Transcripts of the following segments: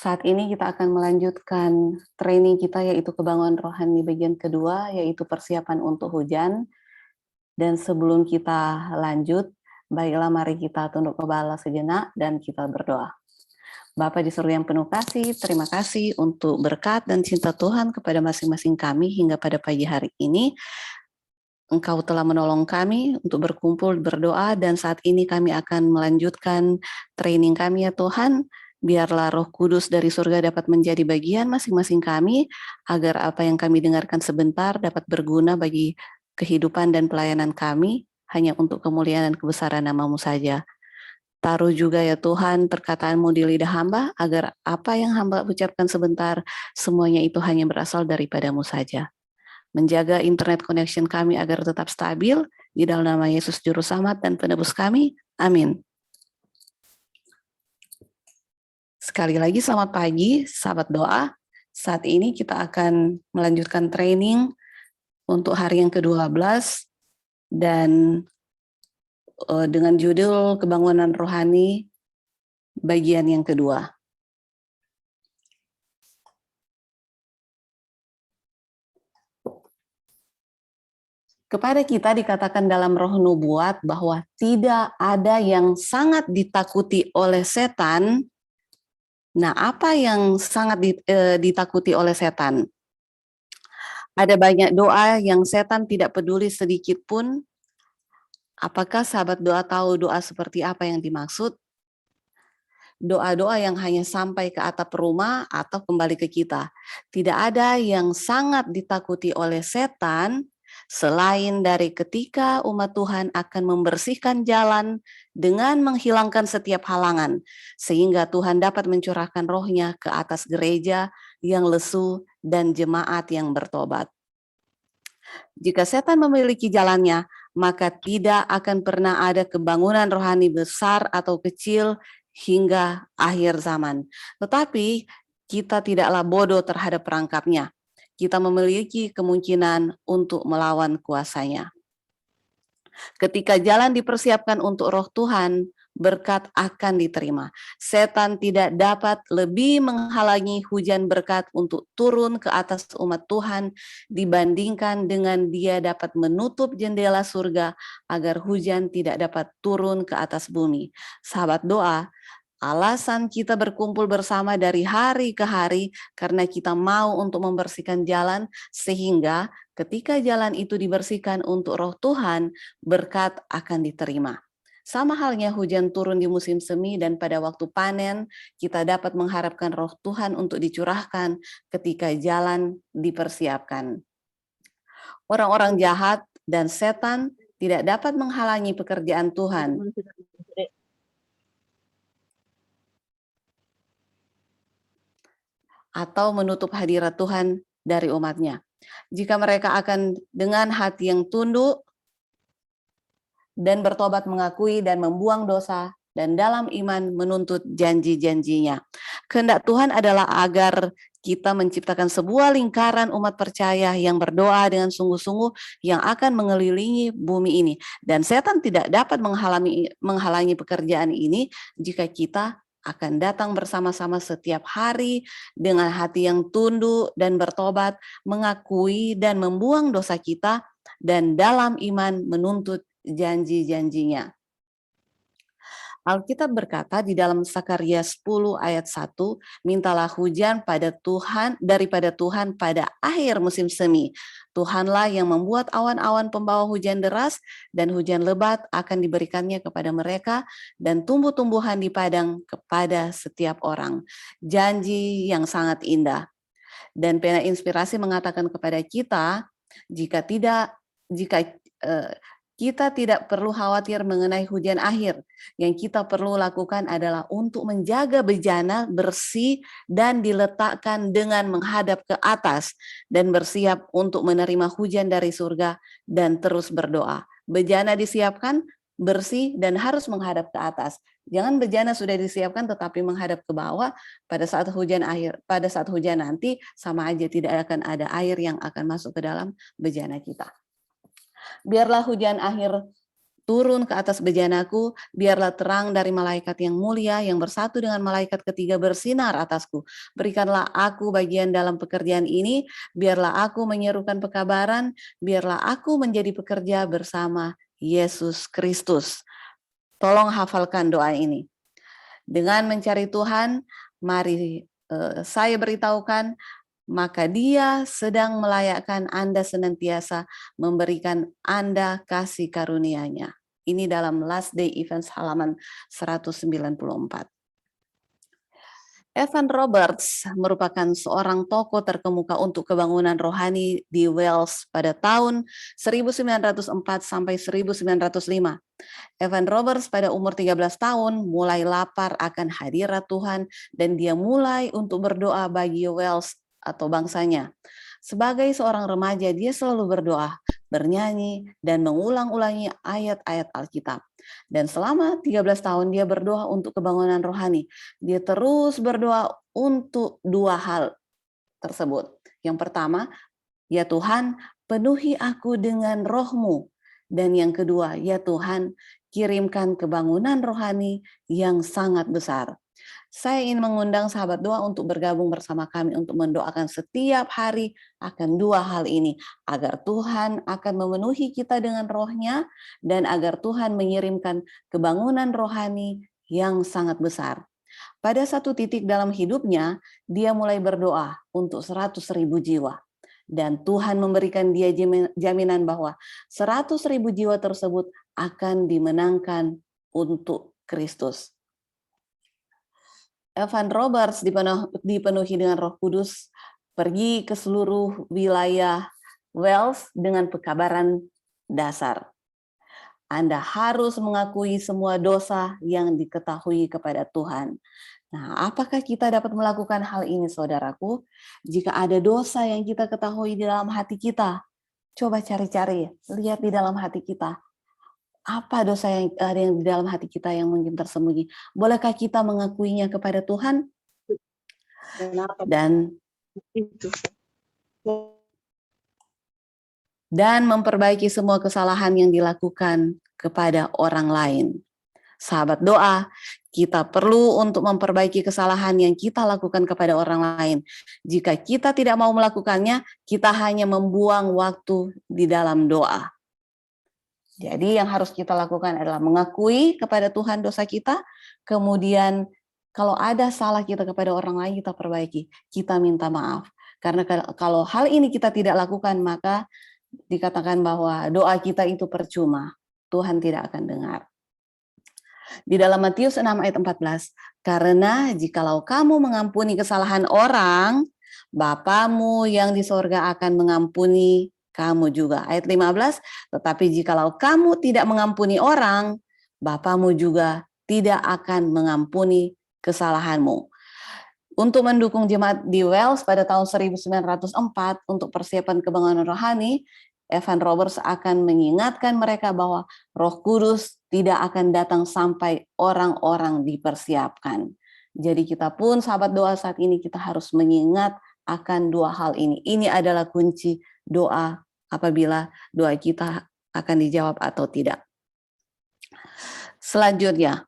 Saat ini kita akan melanjutkan training kita yaitu kebangunan rohani bagian kedua, yaitu persiapan untuk hujan. Dan sebelum kita lanjut, baiklah mari kita tunduk kepala sejenak dan kita berdoa. Bapa di surga yang penuh kasih, terima kasih untuk berkat dan cinta Tuhan kepada masing-masing kami hingga pada pagi hari ini. Engkau telah menolong kami untuk berkumpul, berdoa, dan saat ini kami akan melanjutkan training kami ya Tuhan. Biarlah Roh Kudus dari surga dapat menjadi bagian masing-masing kami, agar apa yang kami dengarkan sebentar dapat berguna bagi kehidupan dan pelayanan kami, hanya untuk kemuliaan dan kebesaran nama-Mu saja. Taruh juga ya Tuhan perkataan-Mu di lidah hamba, agar apa yang hamba ucapkan sebentar, semuanya itu hanya berasal daripada-Mu saja. Menjaga internet connection kami agar tetap stabil, di dalam nama Yesus Juru Selamat dan Penebus kami. Amin. Sekali lagi selamat pagi, sahabat doa. Saat ini kita akan melanjutkan training untuk hari yang ke-12 dan dengan judul kebangunan rohani bagian yang kedua. Kepada kita dikatakan dalam roh nubuat bahwa tidak ada yang sangat ditakuti oleh setan. Nah, apa yang sangat ditakuti oleh setan? Ada banyak doa yang setan tidak peduli sedikit pun. Apakah sahabat doa tahu doa seperti apa yang dimaksud? Doa-doa yang hanya sampai ke atap rumah atau kembali ke kita. Tidak ada yang sangat ditakuti oleh setan selain dari ketika umat Tuhan akan membersihkan jalan dengan menghilangkan setiap halangan, sehingga Tuhan dapat mencurahkan rohnya ke atas gereja yang lesu dan jemaat yang bertobat. Jika setan memiliki jalannya, maka tidak akan pernah ada kebangunan rohani besar atau kecil hingga akhir zaman. Tetapi kita tidaklah bodoh terhadap perangkapnya. Kita memiliki kemungkinan untuk melawan kuasanya. Ketika jalan dipersiapkan untuk roh Tuhan, berkat akan diterima. Setan tidak dapat lebih menghalangi hujan berkat untuk turun ke atas umat Tuhan dibandingkan dengan dia dapat menutup jendela surga agar hujan tidak dapat turun ke atas bumi. Sahabat doa, alasan kita berkumpul bersama dari hari ke hari karena kita mau untuk membersihkan jalan, sehingga ketika jalan itu dibersihkan untuk roh Tuhan, berkat akan diterima. Sama halnya hujan turun di musim semi dan pada waktu panen, kita dapat mengharapkan roh Tuhan untuk dicurahkan ketika jalan dipersiapkan. Orang-orang jahat dan setan tidak dapat menghalangi pekerjaan Tuhan. Atau menutup hadirat Tuhan dari umatnya. Jika mereka akan dengan hati yang tunduk dan bertobat mengakui dan membuang dosa dan dalam iman menuntut janji-janjinya. Kehendak Tuhan adalah agar kita menciptakan sebuah lingkaran umat percaya yang berdoa dengan sungguh-sungguh yang akan mengelilingi bumi ini. Dan setan tidak dapat menghalangi pekerjaan ini jika kita akan datang bersama-sama setiap hari dengan hati yang tunduk dan bertobat, mengakui dan membuang dosa kita, dan dalam iman menuntut janji-janjinya. Alkitab berkata di dalam Sakaria 10 ayat 1, mintalah hujan daripada Tuhan pada akhir musim semi. Tuhanlah yang membuat awan-awan pembawa hujan deras dan hujan lebat akan diberikannya kepada mereka dan tumbuh-tumbuhan di padang kepada setiap orang. Janji yang sangat indah. Dan pena inspirasi mengatakan kepada kita, jika kita tidak perlu khawatir mengenai hujan akhir. Yang kita perlu lakukan adalah untuk menjaga bejana bersih dan diletakkan dengan menghadap ke atas dan bersiap untuk menerima hujan dari surga dan terus berdoa. Bejana disiapkan, bersih dan harus menghadap ke atas. Jangan bejana sudah disiapkan tetapi menghadap ke bawah pada saat hujan nanti sama aja tidak akan ada air yang akan masuk ke dalam bejana kita. Biarlah hujan akhir turun ke atas bejanaku, biarlah terang dari malaikat yang mulia yang bersatu dengan malaikat ketiga bersinar atasku. Berikanlah aku bagian dalam pekerjaan ini, biarlah aku menyerukan pekabaran, biarlah aku menjadi pekerja bersama Yesus Kristus. Tolong hafalkan doa ini. Dengan mencari Tuhan, mari saya beritahukan, maka Dia sedang melayakkan Anda senantiasa memberikan Anda kasih karunia-Nya. Ini dalam Last Day Events halaman 194. Evan Roberts merupakan seorang tokoh terkemuka untuk kebangunan rohani di Wales pada tahun 1904 sampai 1905. Evan Roberts pada umur 13 tahun mulai lapar akan hadirat Tuhan dan dia mulai untuk berdoa bagi Wales atau bangsanya. Sebagai seorang remaja, dia selalu berdoa, bernyanyi, dan mengulang-ulangi ayat-ayat Alkitab. Dan selama 13 tahun dia berdoa untuk kebangunan rohani. Dia terus berdoa untuk dua hal tersebut. Yang pertama, ya Tuhan, penuhi aku dengan roh-Mu. Dan yang kedua, ya Tuhan, kirimkan kebangunan rohani yang sangat besar. Saya ingin mengundang sahabat doa untuk bergabung bersama kami untuk mendoakan setiap hari akan dua hal ini. Agar Tuhan akan memenuhi kita dengan rohnya dan agar Tuhan mengirimkan kebangunan rohani yang sangat besar. Pada satu titik dalam hidupnya, dia mulai berdoa untuk 100.000 jiwa. Dan Tuhan memberikan dia jaminan bahwa 100.000 jiwa tersebut akan dimenangkan untuk Kristus. Evan Roberts dipenuhi dengan Roh Kudus, pergi ke seluruh wilayah Wales dengan pekabaran dasar. Anda harus mengakui semua dosa yang diketahui kepada Tuhan. Nah, apakah kita dapat melakukan hal ini, saudaraku? Jika ada dosa yang kita ketahui di dalam hati kita, coba cari-cari, lihat di dalam hati kita. Apa dosa yang ada yang di dalam hati kita yang mungkin tersembunyi? Bolehkah kita mengakuinya kepada Tuhan? Dan memperbaiki semua kesalahan yang dilakukan kepada orang lain. Sahabat doa, kita perlu untuk memperbaiki kesalahan yang kita lakukan kepada orang lain. Jika kita tidak mau melakukannya, kita hanya membuang waktu di dalam doa. Jadi yang harus kita lakukan adalah mengakui kepada Tuhan dosa kita, kemudian kalau ada salah kita kepada orang lain kita perbaiki, kita minta maaf. Karena kalau hal ini kita tidak lakukan, maka dikatakan bahwa doa kita itu percuma, Tuhan tidak akan dengar. Di dalam Matius 6 ayat 14, karena jikalau kamu mengampuni kesalahan orang, Bapamu yang di sorga akan mengampuni kamu juga. Ayat 15, tetapi jikalau kamu tidak mengampuni orang, Bapamu juga tidak akan mengampuni kesalahanmu. Untuk mendukung jemaat di Wales pada tahun 1904 untuk persiapan kebangunan rohani, Evan Roberts akan mengingatkan mereka bahwa Roh Kudus tidak akan datang sampai orang-orang dipersiapkan. Jadi kita pun sahabat doa saat ini kita harus mengingat akan dua hal ini. Ini adalah kunci doa apabila doa kita akan dijawab atau tidak. Selanjutnya,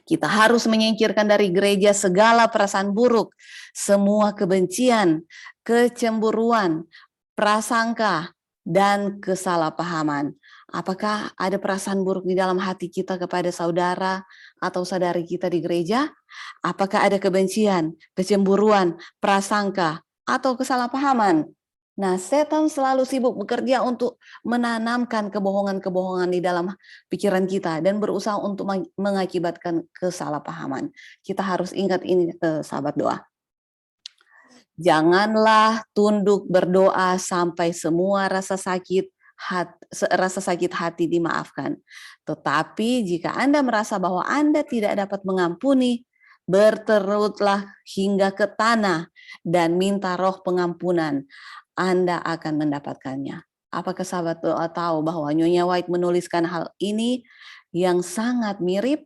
kita harus menyingkirkan dari gereja segala perasaan buruk, semua kebencian, kecemburuan, prasangka, dan kesalahpahaman. Apakah ada perasaan buruk di dalam hati kita kepada saudara atau saudari kita di gereja? Apakah ada kebencian, kecemburuan, prasangka, atau kesalahpahaman? Nah, setan selalu sibuk bekerja untuk menanamkan kebohongan-kebohongan di dalam pikiran kita dan berusaha untuk mengakibatkan kesalahpahaman. Kita harus ingat ini, sahabat doa. Janganlah tunduk berdoa sampai semua rasa sakit hati dimaafkan. Tetapi jika Anda merasa bahwa Anda tidak dapat mengampuni, berterutlah hingga ke tanah dan minta roh pengampunan. Anda akan mendapatkannya. Apakah sahabat doa tahu bahwa Nyonya White menuliskan hal ini yang sangat mirip?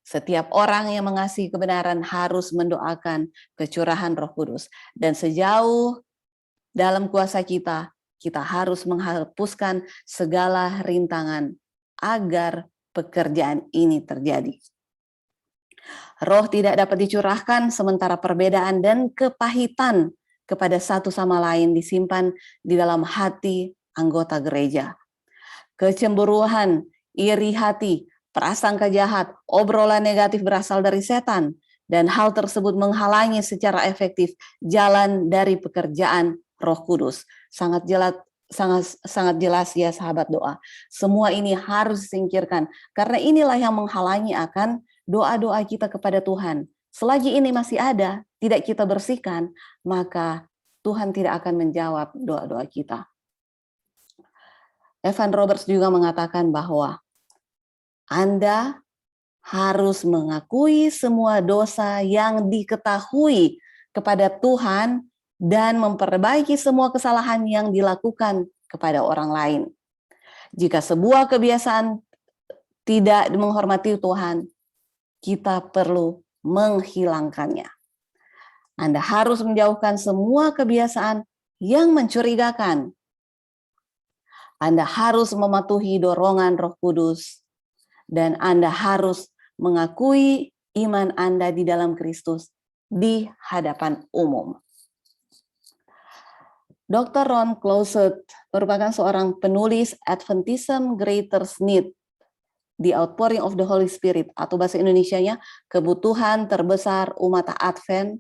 Setiap orang yang mengasihi kebenaran harus mendoakan kecurahan Roh Kudus. Dan sejauh dalam kuasa kita, kita harus menghapuskan segala rintangan agar pekerjaan ini terjadi. Roh tidak dapat dicurahkan sementara perbedaan dan kepahitan kepada satu sama lain disimpan di dalam hati anggota gereja. Kecemburuan, iri hati, prasangka jahat, obrolan negatif berasal dari setan, dan hal tersebut menghalangi secara efektif jalan dari pekerjaan Roh Kudus. Sangat jelas ya sahabat doa. Semua ini harus disingkirkan karena inilah yang menghalangi akan doa-doa kita kepada Tuhan. Selagi ini masih ada, tidak kita bersihkan, maka Tuhan tidak akan menjawab doa-doa kita. Evan Roberts juga mengatakan bahwa Anda harus mengakui semua dosa yang diketahui kepada Tuhan dan memperbaiki semua kesalahan yang dilakukan kepada orang lain. Jika sebuah kebiasaan tidak menghormati Tuhan, kita perlu menghilangkannya. Anda harus menjauhkan semua kebiasaan yang mencurigakan. Anda harus mematuhi dorongan Roh Kudus, dan Anda harus mengakui iman Anda di dalam Kristus di hadapan umum. Dr. Ron Closet merupakan seorang penulis Adventism Greatest Need, The Outpouring of the Holy Spirit, atau bahasa Indonesianya, kebutuhan terbesar umat Advent,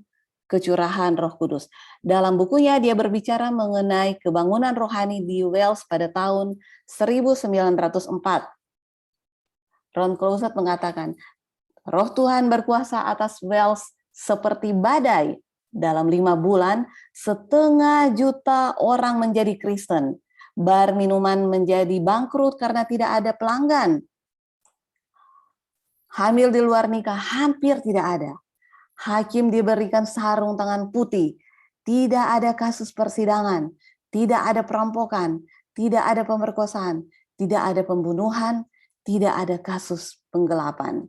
kecurahan Roh Kudus. Dalam bukunya dia berbicara mengenai kebangunan rohani di Wales pada tahun 1904. Ron Closet mengatakan, Roh Tuhan berkuasa atas Wales seperti badai. Dalam 5 bulan, 500 juta orang menjadi Kristen. Bar minuman menjadi bangkrut karena tidak ada pelanggan. Hamil di luar nikah hampir tidak ada. Hakim diberikan sarung tangan putih. Tidak ada kasus persidangan. Tidak ada perampokan. Tidak ada pemerkosaan. Tidak ada pembunuhan. Tidak ada kasus penggelapan.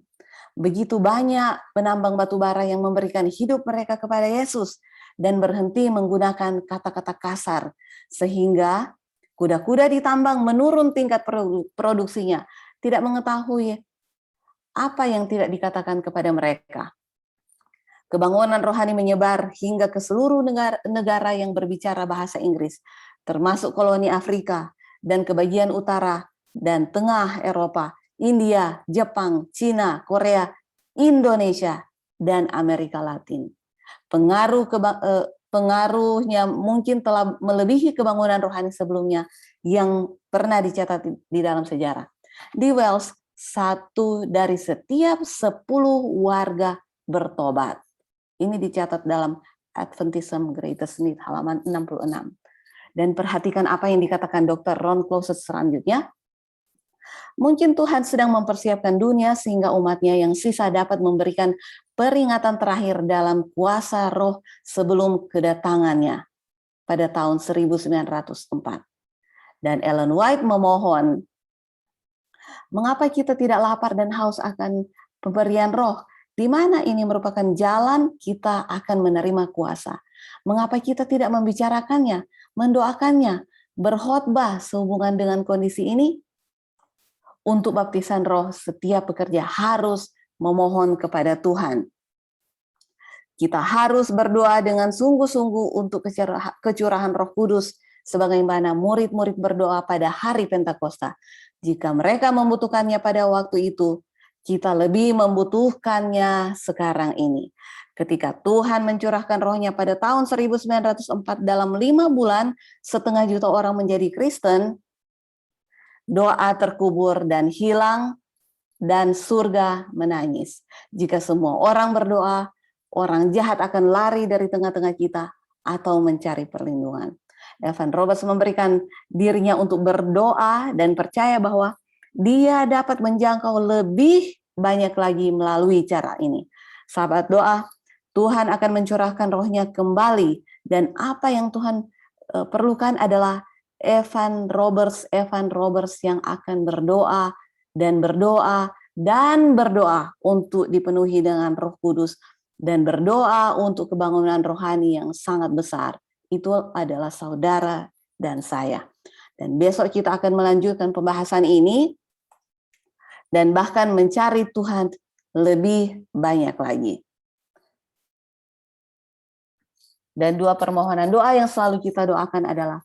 Begitu banyak penambang batu bara yang memberikan hidup mereka kepada Yesus dan berhenti menggunakan kata-kata kasar. Sehingga kuda-kuda ditambang menurun tingkat produksinya. Tidak mengetahui apa yang tidak dikatakan kepada mereka. Kebangunan rohani menyebar hingga ke seluruh negara yang berbicara bahasa Inggris, termasuk koloni Afrika dan ke bagian utara dan tengah Eropa, India, Jepang, Cina, Korea, Indonesia, dan Amerika Latin. Pengaruhnya mungkin telah melebihi kebangunan rohani sebelumnya yang pernah dicatat di dalam sejarah. Di Wales, 1 dari setiap 10 warga bertobat. Ini dicatat dalam Adventism Greatest Need halaman 66. Dan perhatikan apa yang dikatakan Dr. Ron Closet selanjutnya. Mungkin Tuhan sedang mempersiapkan dunia sehingga umatnya yang sisa dapat memberikan peringatan terakhir dalam kuasa roh sebelum kedatangannya pada tahun 1904. Dan Ellen White memohon, mengapa kita tidak lapar dan haus akan pemberian roh? Di mana ini merupakan jalan kita akan menerima kuasa. Mengapa kita tidak membicarakannya, mendoakannya, berkhotbah sehubungan dengan kondisi ini? Untuk baptisan roh, setiap pekerja harus memohon kepada Tuhan. Kita harus berdoa dengan sungguh-sungguh untuk kecurahan Roh Kudus, sebagaimana murid-murid berdoa pada hari Pentakosta. Jika mereka membutuhkannya pada waktu itu, kita lebih membutuhkannya sekarang ini. Ketika Tuhan mencurahkan rohnya pada tahun 1904 dalam 5 bulan, 500 juta orang menjadi Kristen, doa terkubur dan hilang, dan surga menangis. Jika semua orang berdoa, orang jahat akan lari dari tengah-tengah kita atau mencari perlindungan. Evan Roberts memberikan dirinya untuk berdoa dan percaya bahwa dia dapat menjangkau lebih banyak lagi melalui cara ini. Sahabat doa, Tuhan akan mencurahkan rohnya kembali, dan apa yang Tuhan perlukan adalah Evan Roberts yang akan berdoa dan berdoa dan berdoa untuk dipenuhi dengan Roh Kudus dan berdoa untuk kebangunan rohani yang sangat besar. Itu adalah saudara dan saya. Dan besok kita akan melanjutkan pembahasan ini dan bahkan mencari Tuhan lebih banyak lagi. Dan dua permohonan doa yang selalu kita doakan adalah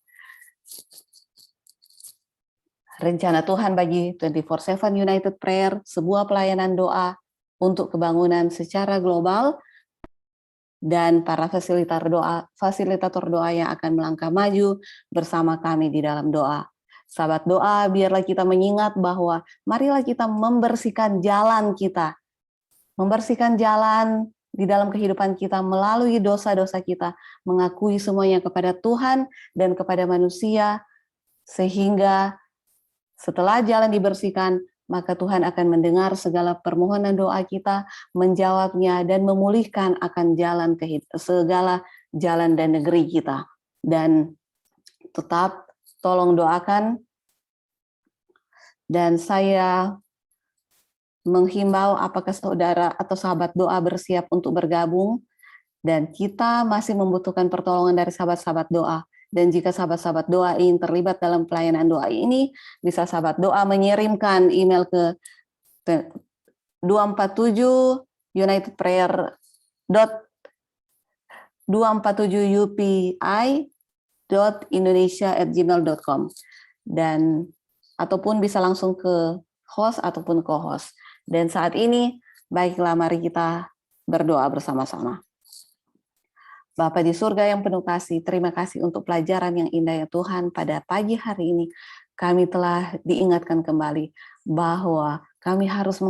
rencana Tuhan bagi 24/7 United Prayer, sebuah pelayanan doa untuk kebangunan secara global, dan para fasilitator doa yang akan melangkah maju bersama kami di dalam doa. Sahabat doa, biarlah kita mengingat bahwa marilah kita membersihkan jalan kita, membersihkan jalan di dalam kehidupan kita melalui dosa-dosa kita, mengakui semuanya kepada Tuhan dan kepada manusia, sehingga setelah jalan dibersihkan, maka Tuhan akan mendengar segala permohonan doa kita, menjawabnya, dan memulihkan akan segala jalan dan negeri kita. Dan tetap tolong doakan, dan saya menghimbau apakah saudara atau sahabat doa bersiap untuk bergabung, dan kita masih membutuhkan pertolongan dari sahabat-sahabat doa. Dan jika sahabat-sahabat doa ingin terlibat dalam pelayanan doa ini, bisa sahabat doa mengirimkan email ke 247 unitedprayer.247upi.indonesia@gmail.com, dan ataupun bisa langsung ke host ataupun co-host. Dan saat ini, baiklah mari kita berdoa bersama-sama. Bapa di surga yang penuh kasih, terima kasih untuk pelajaran yang indah ya Tuhan. Pada pagi hari ini kami telah diingatkan kembali bahwa kami harus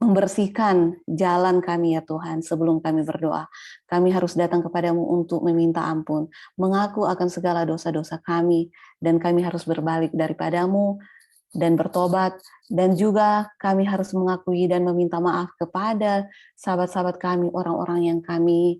membersihkan jalan kami ya Tuhan sebelum kami berdoa. Kami harus datang kepadamu untuk meminta ampun, mengaku akan segala dosa-dosa kami, dan kami harus berbalik daripadamu dan bertobat, dan juga kami harus mengakui dan meminta maaf kepada sahabat-sahabat kami, orang-orang yang kami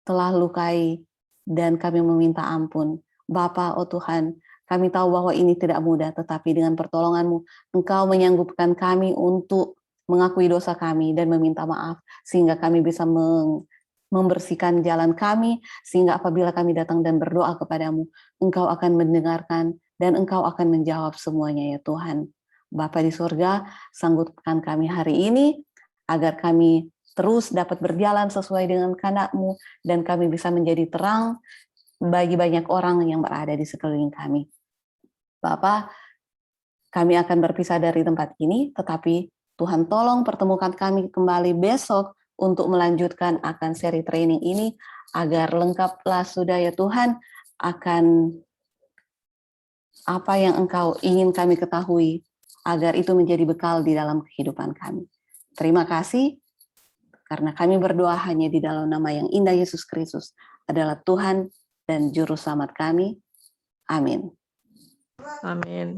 telah lukai, dan kami meminta ampun. Bapa, oh Tuhan, kami tahu bahwa ini tidak mudah, tetapi dengan pertolongan-Mu, Engkau menyanggupkan kami untuk mengakui dosa kami dan meminta maaf, sehingga kami bisa membersihkan jalan kami, sehingga apabila kami datang dan berdoa kepadamu, Engkau akan mendengarkan, dan Engkau akan menjawab semuanya ya Tuhan. Bapa di surga, sanggupkan kami hari ini, agar kami terus dapat berjalan sesuai dengan kehendak-Mu, dan kami bisa menjadi terang bagi banyak orang yang berada di sekeliling kami. Bapa, kami akan berpisah dari tempat ini, tetapi Tuhan tolong pertemukan kami kembali besok untuk melanjutkan akan seri training ini, agar lengkaplah sudah ya Tuhan akan apa yang Engkau ingin kami ketahui, agar itu menjadi bekal di dalam kehidupan kami. Terima kasih, karena kami berdoa hanya di dalam nama yang indah Yesus Kristus adalah Tuhan dan Juru Selamat kami. Amin. Amin.